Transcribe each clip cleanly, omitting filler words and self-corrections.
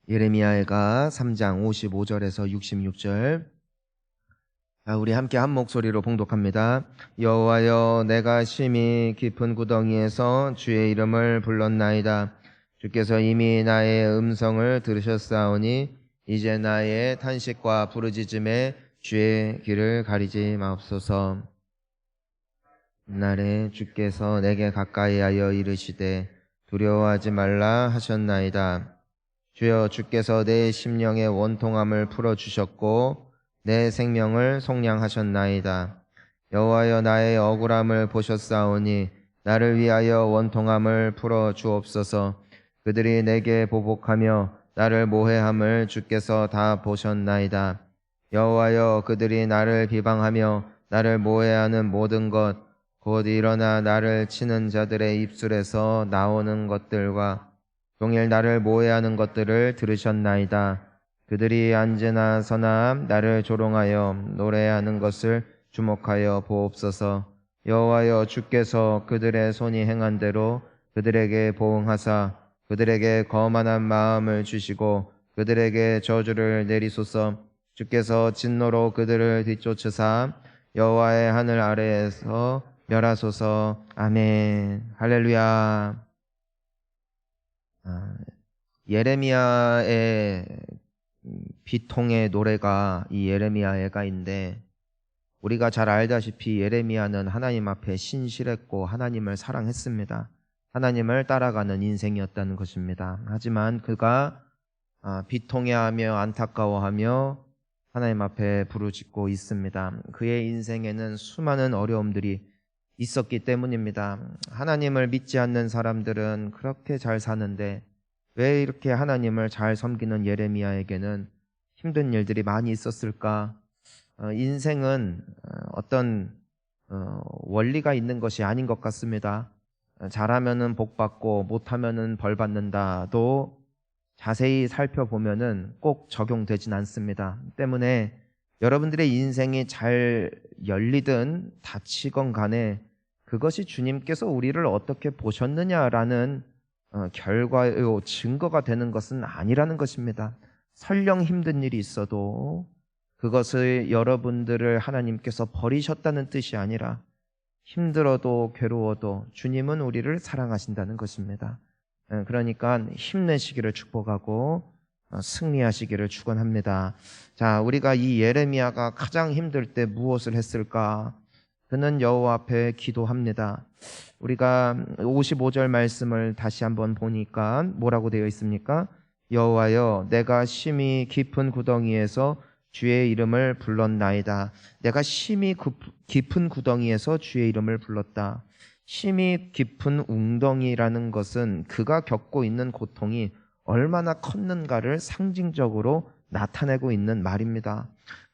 예레미야가 3장 55절에서 66절. 우리 함께 한 목소리로 봉독합니다. 여호와여, 내가 심히 깊은 구덩이에서 주의 이름을 불렀나이다. 주께서 이미 나의 음성을 들으셨사오니 이제 나의 탄식과 부르짖음에 주의 귀를 가리지 마옵소서. 날에 주께서 내게 가까이하여 이르시되 두려워하지 말라 하셨나이다. 주여, 주께서 내 심령의 원통함을 풀어주셨고 내 생명을 속량하셨나이다. 여호와여, 나의 억울함을 보셨사오니 나를 위하여 원통함을 풀어주옵소서. 그들이 내게 보복하며 나를 모해함을 주께서 다 보셨나이다. 여호와여, 그들이 나를 비방하며 나를 모해하는 모든 것, 곧 일어나 나를 치는 자들의 입술에서 나오는 것들과 종일 나를 모해하는 것들을 들으셨나이다. 그들이 앉으나 서나 나를 조롱하여 노래하는 것을 주목하여 보옵소서. 여호와여, 주께서 그들의 손이 행한 대로 그들에게 보응하사 그들에게 거만한 마음을 주시고 그들에게 저주를 내리소서. 주께서 진노로 그들을 뒤쫓으사 여호와의 하늘 아래에서 멸하소서. 아멘. 할렐루야. 예레미야의 비통의 노래가 이 예레미야애가인데, 우리가 잘 알다시피 예레미야는 하나님 앞에 신실했고 하나님을 사랑했습니다. 하나님을 따라가는 인생이었다는 것입니다. 하지만 그가 비통해하며 안타까워하며 하나님 앞에 부르짖고 있습니다. 그의 인생에는 수많은 어려움들이 있었기 때문입니다. 하나님을 믿지 않는 사람들은 그렇게 잘 사는데 왜 이렇게 하나님을 잘 섬기는 예레미야에게는 힘든 일들이 많이 있었을까? 인생은 어떤 원리가 있는 것이 아닌 것 같습니다. 잘하면은 복 받고 못하면은 벌 받는다도 자세히 살펴보면은 꼭 적용되진 않습니다. 때문에 여러분들의 인생이 잘 열리든 닫히건 간에 그것이 주님께서 우리를 어떻게 보셨느냐라는 결과요, 증거가 되는 것은 아니라는 것입니다. 설령 힘든 일이 있어도 그것을 여러분들을 하나님께서 버리셨다는 뜻이 아니라 힘들어도 괴로워도 주님은 우리를 사랑하신다는 것입니다. 그러니까 힘내시기를 축복하고 승리하시기를 축원합니다. 자, 우리가 이 예레미야가 가장 힘들 때 무엇을 했을까? 그는 여호와 앞에 기도합니다. 우리가 55절 말씀을 다시 한번 보니까 뭐라고 되어 있습니까? 여호와여, 내가 심히 깊은 구덩이에서 주의 이름을 불렀나이다. 내가 심히 깊은 구덩이에서 주의 이름을 불렀다. 심히 깊은 웅덩이라는 것은 그가 겪고 있는 고통이 얼마나 컸는가를 상징적으로 나타내고 있는 말입니다.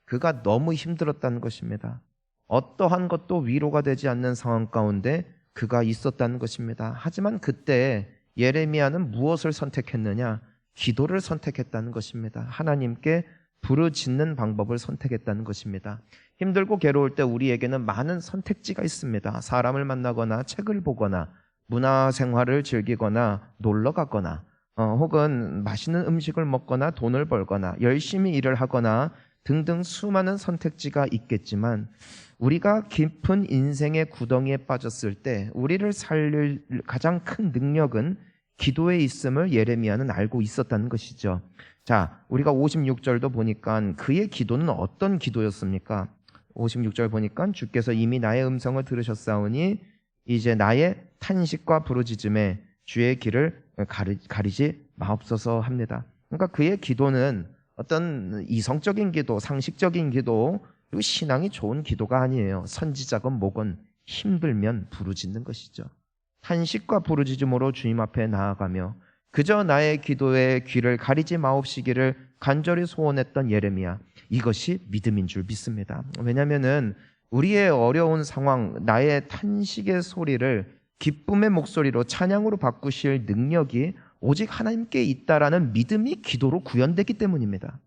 그가 너무 힘들었다는 것입니다. 어떠한 것도 위로가 되지 않는 상황 가운데 그가 있었다는 것입니다. 하지만 그때 예레미야는 무엇을 선택했느냐? 기도를 선택했다는 것입니다. 하나님께 부르짖는 방법을 선택했다는 것입니다. 힘들고 괴로울 때 우리에게는 많은 선택지가 있습니다. 사람을 만나거나 책을 보거나 문화생활을 즐기거나 놀러 가거나 혹은 맛있는 음식을 먹거나 돈을 벌거나 열심히 일을 하거나 등등 수많은 선택지가 있겠지만 우리가 깊은 인생의 구덩이에 빠졌을 때 우리를 살릴 가장 큰 능력은 기도에 있음을 예레미야는 알고 있었다는 것이죠. 자, 우리가 56절도 보니까 그의 기도는 어떤 기도였습니까? 56절 보니까 주께서 이미 나의 음성을 들으셨사오니 이제 나의 탄식과 부르짖음에 주의 길을 가리지 마옵소서 합니다. 그러니까 그의 기도는 어떤 이성적인 기도, 상식적인 기도, 그리고 신앙이 좋은 기도가 아니에요. 선지자건 뭐건 힘들면 부르짖는 것이죠. 탄식과 부르짖음으로 주님 앞에 나아가며 그저 나의 기도에 귀를 가리지 마옵시기를 간절히 소원했던 예레미야, 이것이 믿음인 줄 믿습니다. 왜냐하면 우리의 어려운 상황, 나의 탄식의 소리를 기쁨의 목소리로 찬양으로 바꾸실 능력이 오직 하나님께 있다라는 믿음이 기도로 구현되기 때문입니다.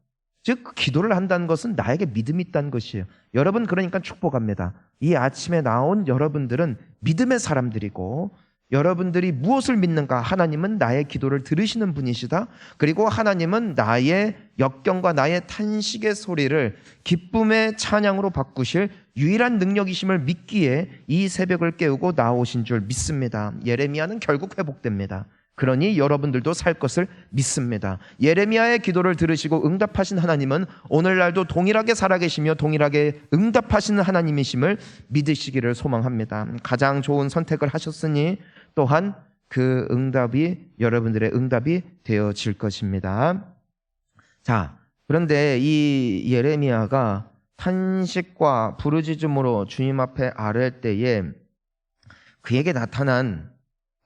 즉 기도를 한다는 것은 나에게 믿음이 있다는 것이에요. 여러분, 그러니까 축복합니다. 이 아침에 나온 여러분들은 믿음의 사람들이고 여러분들이 무엇을 믿는가? 하나님은 나의 기도를 들으시는 분이시다. 그리고 하나님은 나의 역경과 나의 탄식의 소리를 기쁨의 찬양으로 바꾸실 유일한 능력이심을 믿기에 이 새벽을 깨우고 나오신 줄 믿습니다. 예레미야는 결국 회복됩니다. 그러니 여러분들도 살 것을 믿습니다. 예레미야의 기도를 들으시고 응답하신 하나님은 오늘날도 동일하게 살아계시며 동일하게 응답하시는 하나님이심을 믿으시기를 소망합니다. 가장 좋은 선택을 하셨으니 또한 그 응답이 여러분들의 응답이 되어질 것입니다. 자, 그런데 이 예레미야가 탄식과 부르짖음으로 주님 앞에 아뢰 때에 그에게 나타난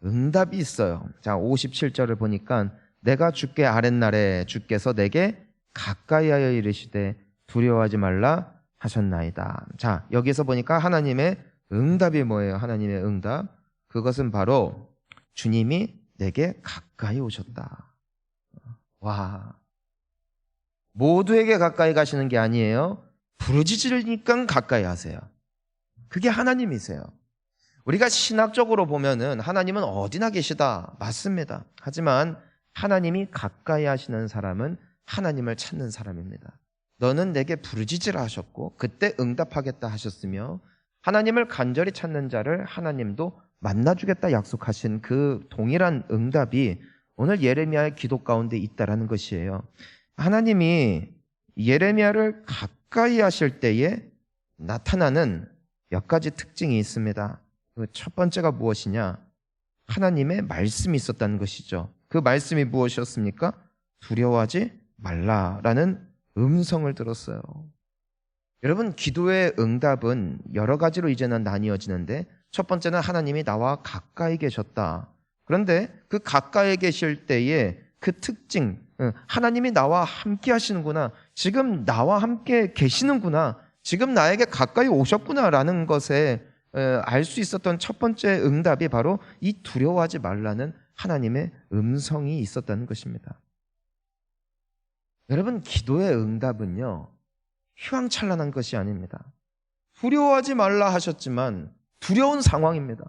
응답이 있어요. 자, 57절을 보니까 내가 주께 아랫날에 주께서 내게 가까이하여 이르시되 두려워하지 말라 하셨나이다. 자, 여기서 보니까 하나님의 응답이 뭐예요? 하나님의 응답, 그것은 바로 주님이 내게 가까이 오셨다. 와, 모두에게 가까이 가시는 게 아니에요. 부르짖으니까 가까이 하세요. 그게 하나님이세요. 우리가 신학적으로 보면은 하나님은 어디나 계시다. 맞습니다. 하지만 하나님이 가까이 하시는 사람은 하나님을 찾는 사람입니다. 너는 내게 부르짖으라 하셨고 그때 응답하겠다 하셨으며 하나님을 간절히 찾는 자를 하나님도 만나주겠다 약속하신 그 동일한 응답이 오늘 예레미야의 기도 가운데 있다라는 것이에요. 하나님이 예레미야를 가까이 하실 때에 나타나는 몇 가지 특징이 있습니다. 그 첫 번째가 무엇이냐? 하나님의 말씀이 있었다는 것이죠. 그 말씀이 무엇이었습니까? 두려워하지 말라라는 음성을 들었어요. 여러분, 기도의 응답은 여러 가지로 이제는 나뉘어지는데 첫 번째는 하나님이 나와 가까이 계셨다. 그런데 그 가까이 계실 때에 그 특징, 하나님이 나와 함께 하시는구나, 지금 나와 함께 계시는구나, 지금 나에게 가까이 오셨구나라는 것에 알 수 있었던 첫 번째 응답이 바로 이 두려워하지 말라는 하나님의 음성이 있었다는 것입니다. 여러분, 기도의 응답은요, 휘황찬란한 것이 아닙니다. 두려워하지 말라 하셨지만 두려운 상황입니다.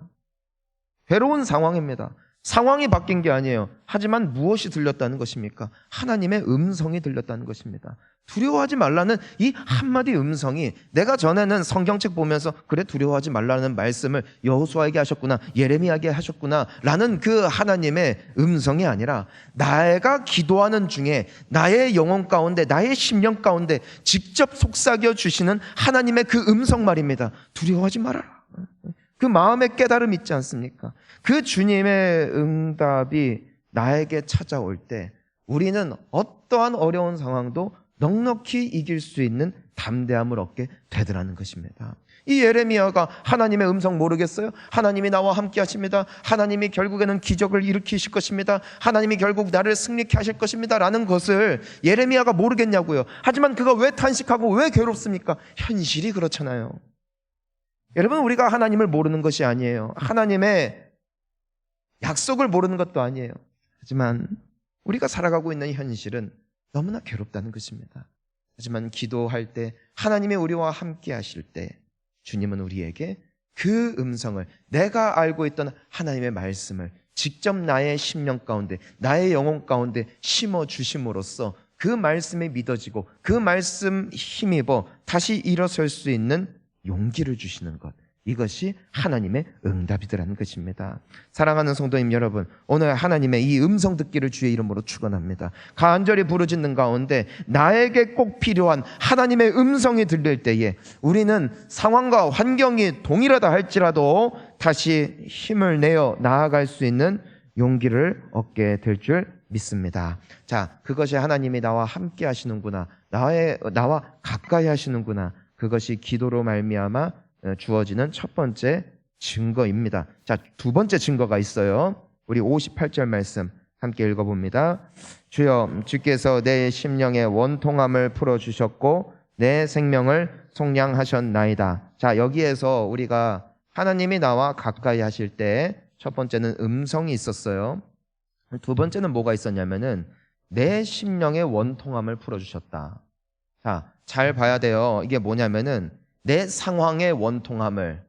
괴로운 상황입니다. 상황이 바뀐 게 아니에요. 하지만 무엇이 들렸다는 것입니까? 하나님의 음성이 들렸다는 것입니다. 두려워하지 말라는 이 한마디 음성이, 내가 전에는 성경책 보면서 그래 두려워하지 말라는 말씀을 여호수아에게 하셨구나, 예레미야에게 하셨구나 라는 그 하나님의 음성이 아니라 내가 기도하는 중에 나의 영혼 가운데, 나의 심령 가운데 직접 속삭여 주시는 하나님의 그 음성 말입니다. 두려워하지 말아라. 그 마음의 깨달음 있지 않습니까? 그 주님의 응답이 나에게 찾아올 때 우리는 어떠한 어려운 상황도 넉넉히 이길 수 있는 담대함을 얻게 되더라는 것입니다. 이 예레미야가 하나님의 음성 모르겠어요? 하나님이 나와 함께 하십니다. 하나님이 결국에는 기적을 일으키실 것입니다. 하나님이 결국 나를 승리케 하실 것입니다 라는 것을 예레미야가 모르겠냐고요. 하지만 그가 왜 탄식하고 왜 괴롭습니까? 현실이 그렇잖아요. 여러분, 우리가 하나님을 모르는 것이 아니에요. 하나님의 약속을 모르는 것도 아니에요. 하지만 우리가 살아가고 있는 현실은 너무나 괴롭다는 것입니다. 하지만 기도할 때, 하나님이 우리와 함께 하실 때 주님은 우리에게 그 음성을, 내가 알고 있던 하나님의 말씀을 직접 나의 심령 가운데, 나의 영혼 가운데 심어주심으로써 그 말씀에 믿어지고 그 말씀 힘입어 다시 일어설 수 있는 용기를 주시는 것, 이것이 하나님의 응답이더라는 것입니다. 사랑하는 성도님 여러분, 오늘 하나님의 이 음성 듣기를 주의 이름으로 축원합니다. 간절히 부르짖는 가운데 나에게 꼭 필요한 하나님의 음성이 들릴 때에 우리는 상황과 환경이 동일하다 할지라도 다시 힘을 내어 나아갈 수 있는 용기를 얻게 될 줄 믿습니다. 자, 그것이 하나님이 나와 함께 하시는구나, 나와 가까이 하시는구나, 그것이 기도로 말미암아 주어지는 첫 번째 증거입니다. 자, 두 번째 증거가 있어요. 우리 58절 말씀 함께 읽어봅니다. 주여, 주께서 내 심령의 원통함을 풀어주셨고 내 생명을 속량하셨나이다. 자, 여기에서 우리가 하나님이 나와 가까이 하실 때 첫 번째는 음성이 있었어요. 두 번째는 뭐가 있었냐면은 내 심령의 원통함을 풀어주셨다. 자, 잘 봐야 돼요. 이게 뭐냐면은 내 상황의 원통함을,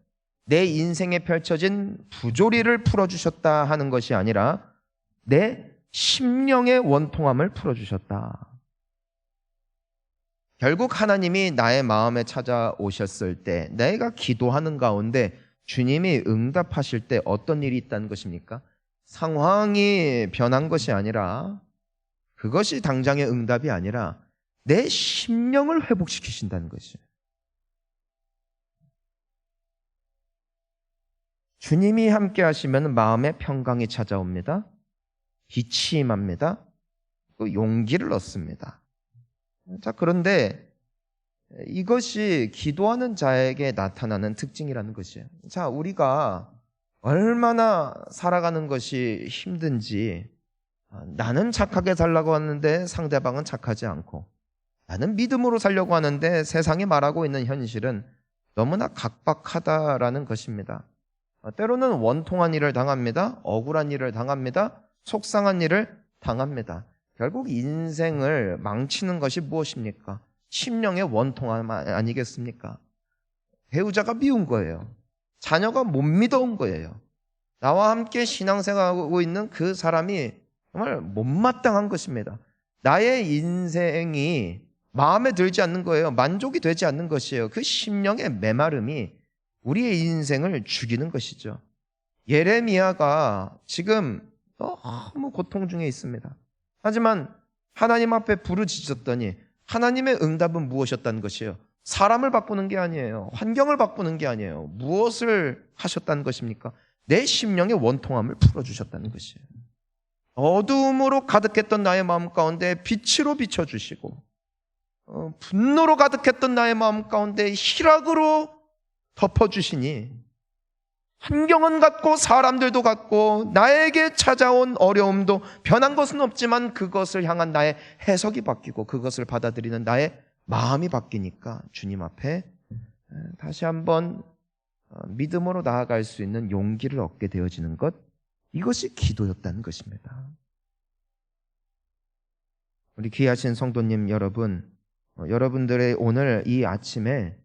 내 인생에 펼쳐진 부조리를 풀어주셨다 하는 것이 아니라 내 심령의 원통함을 풀어주셨다. 결국 하나님이 나의 마음에 찾아오셨을 때, 내가 기도하는 가운데 주님이 응답하실 때 어떤 일이 있다는 것입니까? 상황이 변한 것이 아니라, 그것이 당장의 응답이 아니라 내 심령을 회복시키신다는 것이에요. 주님이 함께 하시면 마음의 평강이 찾아옵니다. 빛이 임합니다. 또 용기를 얻습니다. 자, 그런데 이것이 기도하는 자에게 나타나는 특징이라는 것이에요. 자, 우리가 얼마나 살아가는 것이 힘든지, 나는 착하게 살려고 하는데 상대방은 착하지 않고, 나는 믿음으로 살려고 하는데 세상이 말하고 있는 현실은 너무나 각박하다라는 것입니다. 때로는 원통한 일을 당합니다. 억울한 일을 당합니다. 속상한 일을 당합니다. 결국 인생을 망치는 것이 무엇입니까? 심령의 원통함 아니겠습니까? 배우자가 미운 거예요. 자녀가 못 믿어온 거예요. 나와 함께 신앙생활하고 있는 그 사람이 정말 못마땅한 것입니다. 나의 인생이 마음에 들지 않는 거예요. 만족이 되지 않는 것이에요. 그 심령의 메마름이 우리의 인생을 죽이는 것이죠. 예레미야가 지금 너무 고통 중에 있습니다. 하지만 하나님 앞에 부르짖었더니 하나님의 응답은 무엇이었다는 것이에요? 사람을 바꾸는 게 아니에요. 환경을 바꾸는 게 아니에요. 무엇을 하셨다는 것입니까? 내 심령의 원통함을 풀어주셨다는 것이에요. 어두움으로 가득했던 나의 마음 가운데 빛으로 비춰주시고, 분노로 가득했던 나의 마음 가운데 희락으로 덮어주시니, 환경은 같고 사람들도 같고 나에게 찾아온 어려움도 변한 것은 없지만 그것을 향한 나의 해석이 바뀌고 그것을 받아들이는 나의 마음이 바뀌니까 주님 앞에 다시 한번 믿음으로 나아갈 수 있는 용기를 얻게 되어지는 것, 이것이 기도였다는 것입니다. 우리 귀하신 성도님 여러분, 여러분들의 오늘 이 아침에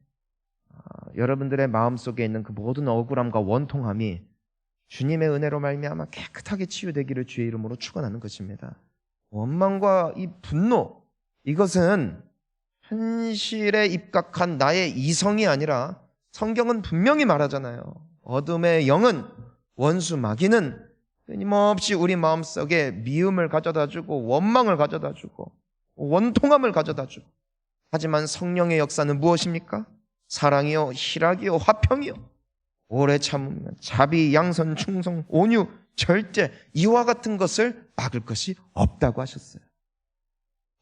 여러분들의 마음속에 있는 그 모든 억울함과 원통함이 주님의 은혜로 말미암아 깨끗하게 치유되기를 주의 이름으로 축원하는 것입니다. 원망과 이 분노, 이것은 현실에 입각한 나의 이성이 아니라 성경은 분명히 말하잖아요. 어둠의 영은, 원수 마귀는 끊임없이 우리 마음속에 미움을 가져다주고 원망을 가져다주고 원통함을 가져다주고, 하지만 성령의 역사는 무엇입니까? 사랑이요, 희락이요, 화평이요, 오래 참으며 자비, 양선, 충성, 온유, 절제, 이와 같은 것을 막을 것이 없다고 하셨어요.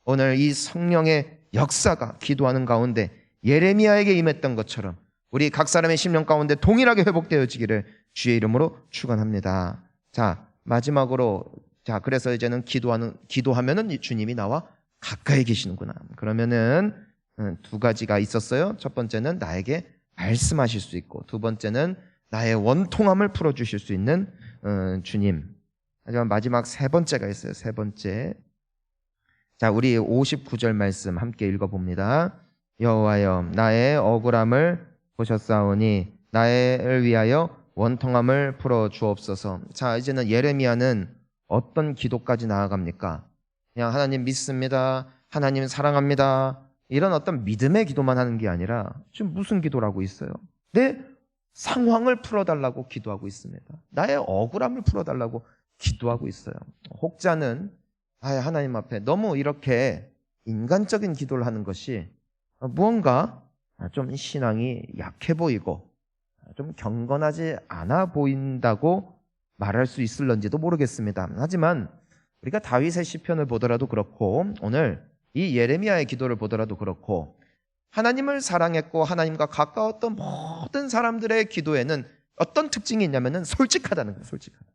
오늘 이 성령의 역사가 기도하는 가운데 예레미야에게 임했던 것처럼 우리 각 사람의 심령 가운데 동일하게 회복되어지기를 주의 이름으로 축원합니다. 자, 마지막으로, 자, 그래서 이제는 기도하면은 주님이 나와 가까이 계시는구나. 그러면은 두 가지가 있었어요. 첫 번째는 나에게 말씀하실 수 있고, 두 번째는 나의 원통함을 풀어주실 수 있는 주님. 하지만 마지막 세 번째가 있어요. 세 번째. 자, 우리 59절 말씀 함께 읽어봅니다. 여호와여, 나의 억울함을 보셨사오니 나를 위하여 원통함을 풀어 주옵소서. 자, 이제는 예레미야는 어떤 기도까지 나아갑니까? 그냥 하나님 믿습니다, 하나님 사랑합니다, 이런 어떤 믿음의 기도만 하는 게 아니라 지금 무슨 기도를 하고 있어요? 내 상황을 풀어달라고 기도하고 있습니다. 나의 억울함을 풀어달라고 기도하고 있어요. 혹자는 하나님 앞에 너무 이렇게 인간적인 기도를 하는 것이 무언가 좀 신앙이 약해 보이고 좀 경건하지 않아 보인다고 말할 수 있을런지도 모르겠습니다. 하지만 우리가 다윗의 시편을 보더라도 그렇고 오늘 이 예레미야의 기도를 보더라도 그렇고, 하나님을 사랑했고 하나님과 가까웠던 모든 사람들의 기도에는 어떤 특징이 있냐면은 솔직하다는 거예요. 솔직하다.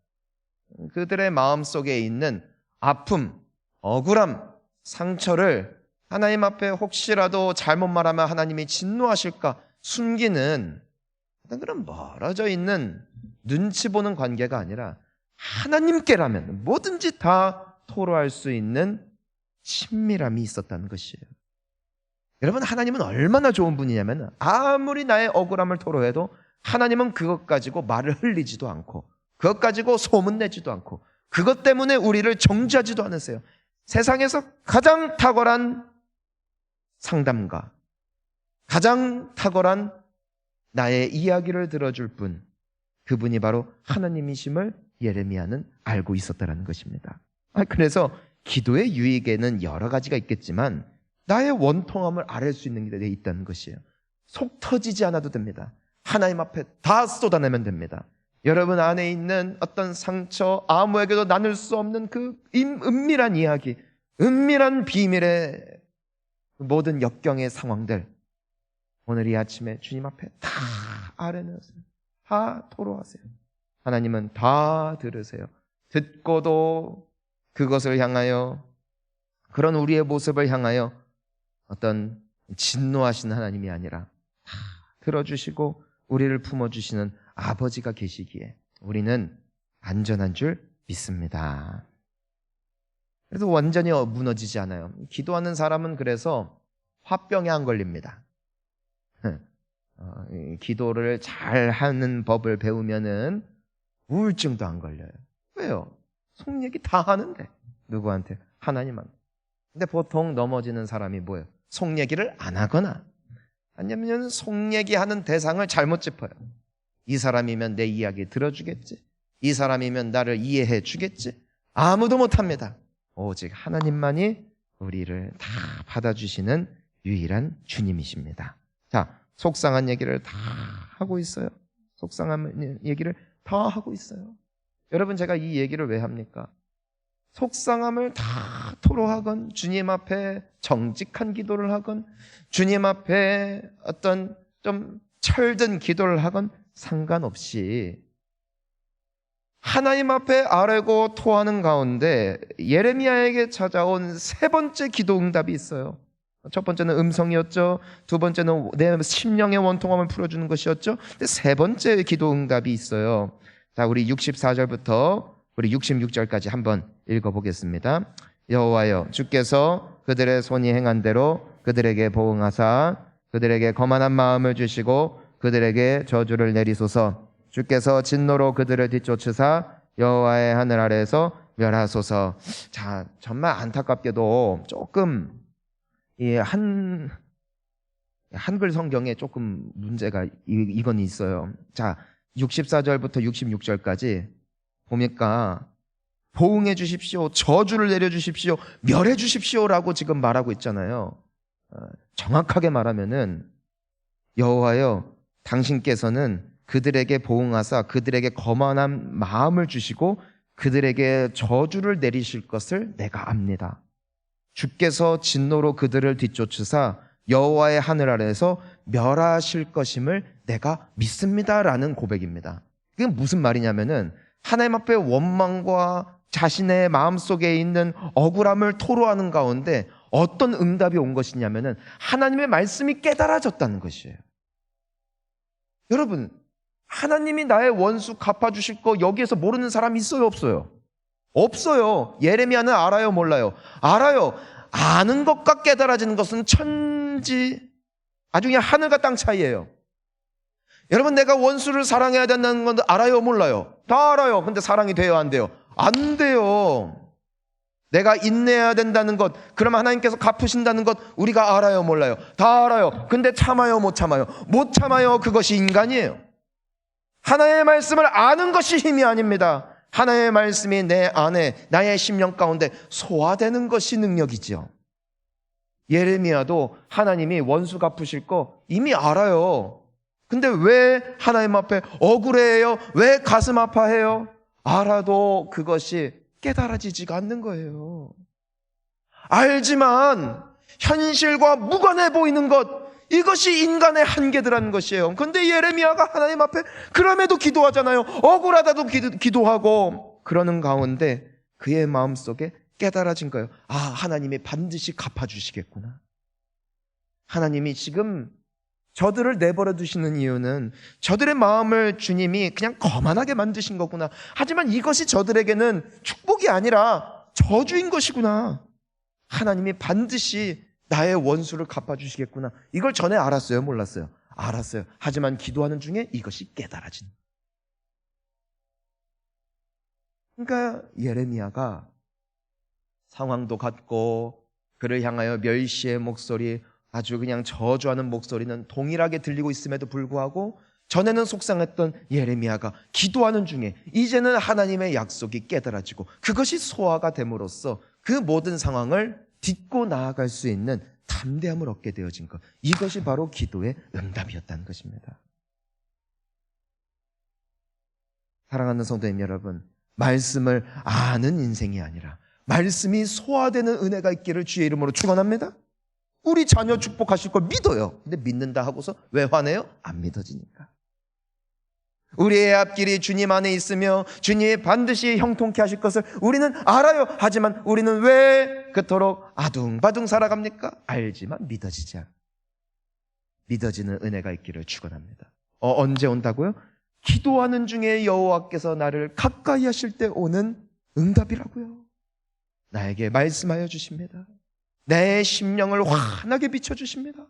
그들의 마음속에 있는 아픔, 억울함, 상처를 하나님 앞에 혹시라도 잘못 말하면 하나님이 진노하실까 숨기는 그런 멀어져 있는 눈치 보는 관계가 아니라 하나님께라면 뭐든지 다 토로할 수 있는 친밀함이 있었다는 것이에요. 여러분, 하나님은 얼마나 좋은 분이냐면 아무리 나의 억울함을 토로해도 하나님은 그것 가지고 말을 흘리지도 않고 그것 가지고 소문내지도 않고 그것 때문에 우리를 정죄하지도 않으세요. 세상에서 가장 탁월한 상담가, 가장 탁월한 나의 이야기를 들어줄 분, 그분이 바로 하나님이심을 예레미야는 알고 있었다는 것입니다. 그래서 기도의 유익에는 여러 가지가 있겠지만 나의 원통함을 알 수 있는 게 있다는 것이에요. 속 터지지 않아도 됩니다. 하나님 앞에 다 쏟아내면 됩니다. 여러분 안에 있는 어떤 상처, 아무에게도 나눌 수 없는 그 은밀한 이야기, 은밀한 비밀의 모든 역경의 상황들, 오늘 이 아침에 주님 앞에 다 아뢰내세요. 다 토로하세요. 하나님은 다 들으세요. 듣고도 그것을 향하여, 그런 우리의 모습을 향하여 어떤 진노하시는 하나님이 아니라 다 들어주시고 우리를 품어주시는 아버지가 계시기에 우리는 안전한 줄 믿습니다. 그래서 완전히 무너지지 않아요. 기도하는 사람은 그래서 화병에 안 걸립니다. 기도를 잘 하는 법을 배우면은 우울증도 안 걸려요. 왜요? 속 얘기 다 하는데. 누구한테? 하나님한테. 근데 보통 넘어지는 사람이 뭐예요? 속 얘기를 안 하거나 아니면 속 얘기하는 대상을 잘못 짚어요. 이 사람이면 내 이야기 들어주겠지, 이 사람이면 나를 이해해 주겠지. 아무도 못합니다. 오직 하나님만이 우리를 다 받아주시는 유일한 주님이십니다. 자, 속상한 얘기를 다 하고 있어요. 속상한 얘기를 다 하고 있어요. 여러분, 제가 이 얘기를 왜 합니까? 속상함을 다 토로하건 주님 앞에 정직한 기도를 하건 주님 앞에 어떤 좀 철든 기도를 하건 상관없이 하나님 앞에 아뢰고 토하는 가운데 예레미야에게 찾아온 세 번째 기도 응답이 있어요. 첫 번째는 음성이었죠. 두 번째는 내 심령의 원통함을 풀어주는 것이었죠. 근데 세 번째 기도 응답이 있어요. 자, 우리 64절부터 우리 66절까지 한번 읽어보겠습니다. 여호와여, 주께서 그들의 손이 행한 대로 그들에게 보응하사 그들에게 거만한 마음을 주시고 그들에게 저주를 내리소서. 주께서 진노로 그들을 뒤쫓으사 여호와의 하늘 아래에서 멸하소서. 자, 정말 안타깝게도 조금 이 한글 성경에 조금 문제가 이건 있어요. 자, 64절부터 66절까지 보니까 보응해 주십시오, 저주를 내려 주십시오, 멸해 주십시오라고 지금 말하고 있잖아요. 정확하게 말하면은 여호와여, 당신께서는 그들에게 보응하사 그들에게 거만한 마음을 주시고 그들에게 저주를 내리실 것을 내가 압니다. 주께서 진노로 그들을 뒤쫓으사 여호와의 하늘 아래에서 멸하실 것임을 내가 믿습니다라는 고백입니다. 그게 무슨 말이냐면은 하나님 앞에 원망과 자신의 마음속에 있는 억울함을 토로하는 가운데 어떤 응답이 온 것이냐면은 하나님의 말씀이 깨달아졌다는 것이에요. 여러분, 하나님이 나의 원수 갚아주실 거 여기에서 모르는 사람 있어요, 없어요? 없어요. 예레미야는 알아요, 몰라요? 알아요. 아는 것과 깨달아지는 것은 천지, 아주 그냥 하늘과 땅 차이예요. 여러분, 내가 원수를 사랑해야 된다는 건 알아요, 몰라요? 다 알아요. 근데 사랑이 돼요, 안 돼요? 안 돼요. 내가 인내해야 된다는 것, 그러면 하나님께서 갚으신다는 것 우리가 알아요, 몰라요? 다 알아요. 근데 참아요, 못 참아요? 못 참아요. 그것이 인간이에요. 하나님의 말씀을 아는 것이 힘이 아닙니다. 하나님의 말씀이 내 안에, 나의 심령 가운데 소화되는 것이 능력이죠. 예레미야도 하나님이 원수 갚으실 거 이미 알아요. 근데 왜 하나님 앞에 억울해해요? 왜 가슴 아파해요? 알아도 그것이 깨달아지지가 않는 거예요. 알지만 현실과 무관해 보이는 것, 이것이 인간의 한계들하는 것이에요. 그런데 예레미야가 하나님 앞에 그럼에도 기도하잖아요. 억울하다도 기도하고 그러는 가운데 그의 마음속에 깨달아진 거예요. 아, 하나님이 반드시 갚아주시겠구나. 하나님이 지금 저들을 내버려 두시는 이유는 저들의 마음을 주님이 그냥 거만하게 만드신 거구나. 하지만 이것이 저들에게는 축복이 아니라 저주인 것이구나. 하나님이 반드시 나의 원수를 갚아주시겠구나. 이걸 전에 알았어요, 몰랐어요? 알았어요. 하지만 기도하는 중에 이것이 깨달아진. 그러니까 예레미야가 상황도 같고 그를 향하여 멸시의 목소리, 아주 그냥 저주하는 목소리는 동일하게 들리고 있음에도 불구하고 전에는 속상했던 예레미야가 기도하는 중에 이제는 하나님의 약속이 깨달아지고 그것이 소화가 됨으로써 그 모든 상황을 딛고 나아갈 수 있는 담대함을 얻게 되어진 것. 이것이 바로 기도의 응답이었다는 것입니다. 사랑하는 성도님 여러분, 말씀을 아는 인생이 아니라 말씀이 소화되는 은혜가 있기를 주의 이름으로 축원합니다. 우리 자녀 축복하실 걸 믿어요. 근데 믿는다 하고서 왜 화내요? 안 믿어지니까. 우리의 앞길이 주님 안에 있으며 주님이 반드시 형통케 하실 것을 우리는 알아요. 하지만 우리는 왜 그토록 아둥바둥 살아갑니까? 알지만 믿어지지 않아. 믿어지는 은혜가 있기를 축원합니다. 언제 온다고요? 기도하는 중에 여호와께서 나를 가까이 하실 때 오는 응답이라고요. 나에게 말씀하여 주십니다. 내 심령을 환하게 비춰주십니다.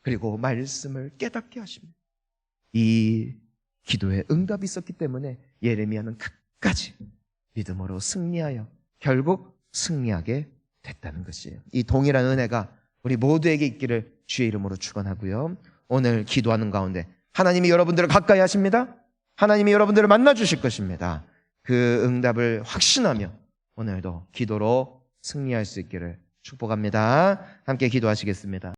그리고 말씀을 깨닫게 하십니다. 이 기도에 응답이 있었기 때문에 예레미야는 끝까지 믿음으로 승리하여 결국 승리하게 됐다는 것이에요. 이 동일한 은혜가 우리 모두에게 있기를 주의 이름으로 축원하고요. 오늘 기도하는 가운데 하나님이 여러분들을 가까이 하십니다. 하나님이 여러분들을 만나 주실 것입니다. 그 응답을 확신하며 오늘도 기도로 승리할 수 있기를 축복합니다. 함께 기도하시겠습니다.